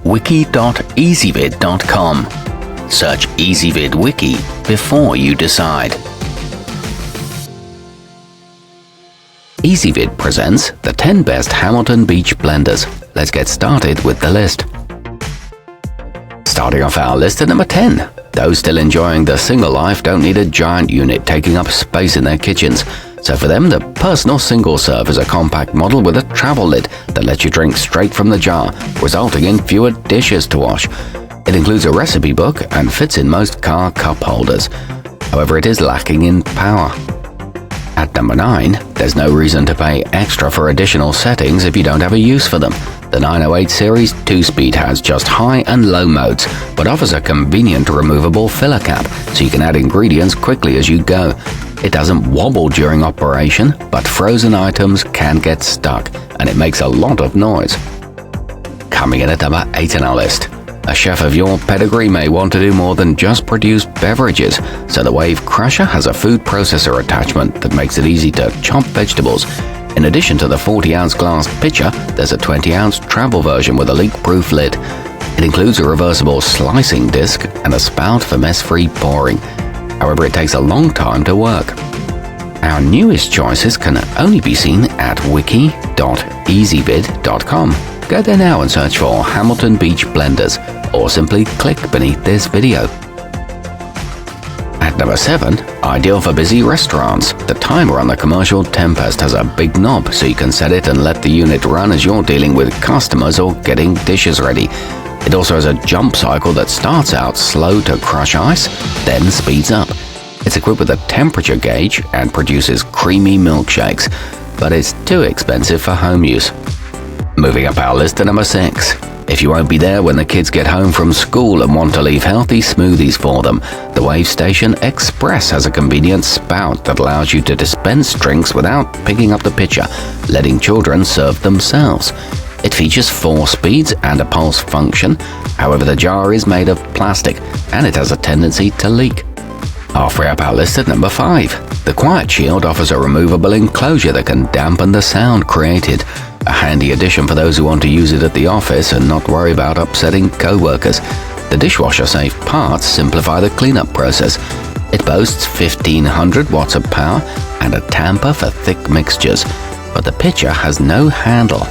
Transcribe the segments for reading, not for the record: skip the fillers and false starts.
wiki.ezvid.com. Search Ezvid Wiki before you decide. Ezvid presents the 10 best Hamilton Beach blenders. Let's get started with the list. Starting off our list at number 10. Those still enjoying the single life don't need a giant unit taking up space in their kitchens. So for them, the personal single serve is a compact model with a travel lid that lets you drink straight from the jar, resulting in fewer dishes to wash. It includes a recipe book and fits in most car cup holders. However, it is lacking in power. At number 9, there's no reason to pay extra for additional settings if you don't have a use for them. The 908 series 2-speed has just high and low modes, but offers a convenient removable filler cap, so you can add ingredients quickly as you go. It doesn't wobble during operation, but frozen items can get stuck, and it makes a lot of noise. Coming in at number 8 on our list. A chef of your pedigree may want to do more than just produce beverages, so the Wave Crusher has a food processor attachment that makes it easy to chop vegetables. In addition to the 40-ounce glass pitcher, there's a 20-ounce travel version with a leak-proof lid. It includes a reversible slicing disc and a spout for mess-free pouring. However, it takes a long time to work. Our newest choices can only be seen at wiki.ezvid.com. Go there now and search for Hamilton Beach blenders, or simply click beneath this video. At number 7, ideal for busy restaurants, the timer on the commercial Tempest has a big knob so you can set it and let the unit run as you're dealing with customers or getting dishes ready. It also has a jump cycle that starts out slow to crush ice, then speeds up. It's equipped with a temperature gauge and produces creamy milkshakes, but it's too expensive for home use. Moving up our list to number 6. If you won't be there when the kids get home from school and want to leave healthy smoothies for them, the Wavestation Express has a convenient spout that allows you to dispense drinks without picking up the pitcher, letting children serve themselves. It features 4 speeds and a pulse function. However, the jar is made of plastic and it has a tendency to leak. Halfway up our list at number 5. The Quiet Shield offers a removable enclosure that can dampen the sound created. A handy addition for those who want to use it at the office and not worry about upsetting co-workers. The dishwasher-safe parts simplify the cleanup process. It boasts 1500 watts of power and a tamper for thick mixtures, but the pitcher has no handle.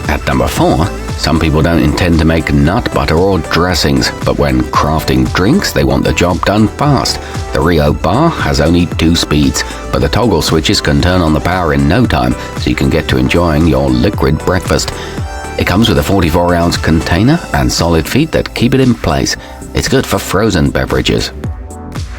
At number 4, some people don't intend to make nut butter or dressings, but when crafting drinks, they want the job done fast. The Rio bar has only 2 speeds, but the toggle switches can turn on the power in no time, so you can get to enjoying your liquid breakfast. It comes with a 44-ounce container and solid feet that keep it in place. It's good for frozen beverages.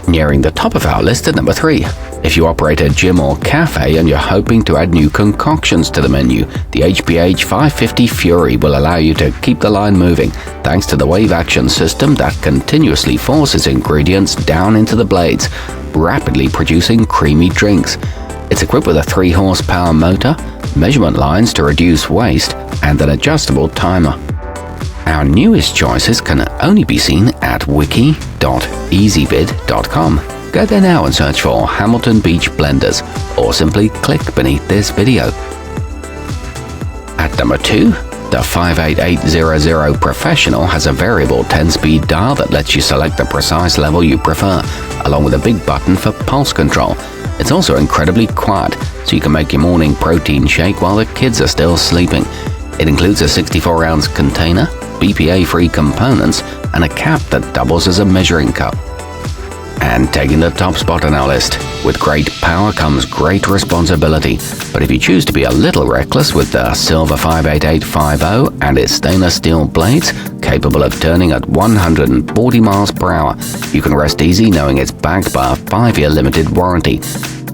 Nearing the top of our list at number 3. If you operate a gym or cafe and you're hoping to add new concoctions to the menu, the HPH 550 Fury will allow you to keep the line moving, thanks to the wave action system that continuously forces ingredients down into the blades, rapidly producing creamy drinks. It's equipped with a 3-horsepower motor, measurement lines to reduce waste, and an adjustable timer. Our newest choices can only be seen at wiki.ezvid.com. Go there now and search for Hamilton Beach blenders, or simply click beneath this video. At number 2, the 58800 Professional has a variable 10-speed dial that lets you select the precise level you prefer, along with a big button for pulse control. It's also incredibly quiet, so you can make your morning protein shake while the kids are still sleeping. It includes a 64-ounce container, BPA-free components, and a cap that doubles as a measuring cup. And taking the top spot on our list. With great power comes great responsibility, but if you choose to be a little reckless with the silver 58850 and its stainless steel blades, capable of turning at 140 miles per hour, you can rest easy knowing it's backed by a 5-year limited warranty.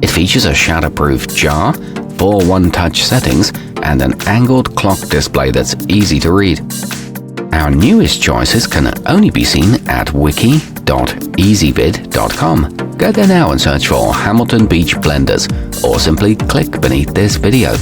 It features a shatterproof jar, 4 one-touch settings, and an angled clock display that's easy to read. Our newest choices can only be seen at wiki.ezvid.com. Go there now and search for Hamilton Beach blenders, or simply click beneath this video.